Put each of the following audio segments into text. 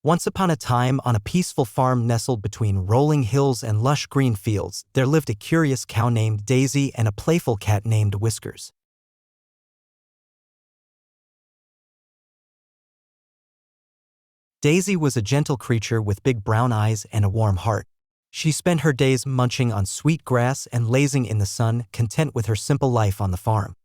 Once upon a time, on a peaceful farm nestled between rolling hills and lush green fields, there lived a curious cow named Daisy and a playful cat named Whiskers. Daisy was a gentle creature with big brown eyes and a warm heart. She spent her days munching on sweet grass and lazing in the sun, content with her simple life on the farm.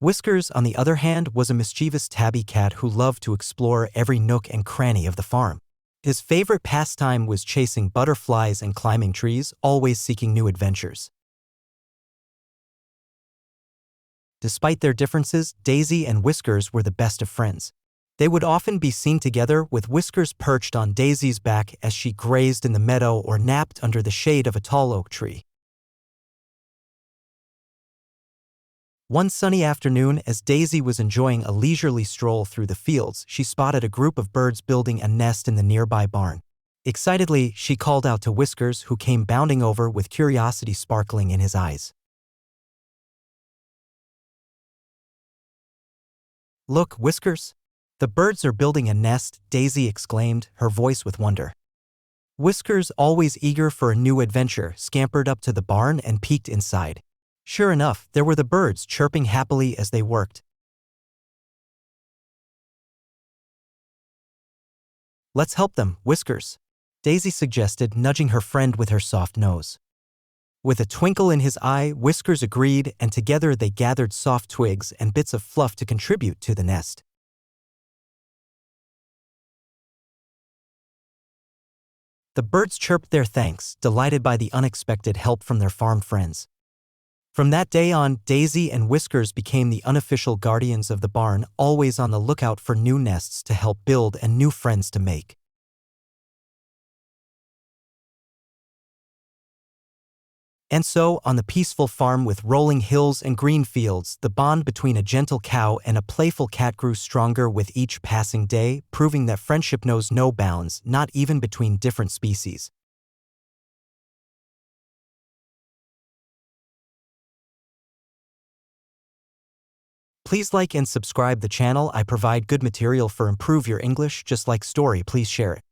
Whiskers, on the other hand, was a mischievous tabby cat who loved to explore every nook and cranny of the farm. His favorite pastime was chasing butterflies and climbing trees, always seeking new adventures. Despite their differences, Daisy and Whiskers were the best of friends. They would often be seen together, with Whiskers perched on Daisy's back as she grazed in the meadow or napped under the shade of a tall oak tree. One sunny afternoon, as Daisy was enjoying a leisurely stroll through the fields, she spotted a group of birds building a nest in the nearby barn. Excitedly, she called out to Whiskers, who came bounding over with curiosity sparkling in his eyes. "Look, Whiskers! The birds are building a nest," Daisy exclaimed, her voice with wonder. Whiskers, always eager for a new adventure, scampered up to the barn and peeked inside. Sure enough, there were the birds chirping happily as they worked. "Let's help them, Whiskers," Daisy suggested, nudging her friend with her soft nose. With a twinkle in his eye, Whiskers agreed, and together they gathered soft twigs and bits of fluff to contribute to the nest. The birds chirped their thanks, delighted by the unexpected help from their farm friends. From that day on, Daisy and Whiskers became the unofficial guardians of the barn, always on the lookout for new nests to help build and new friends to make. And so, on the peaceful farm with rolling hills and green fields, the bond between a gentle cow and a playful cat grew stronger with each passing day, proving that friendship knows no bounds, not even between different species. Please like and subscribe the channel. I provide good material for improve your English. Just like story, please share it.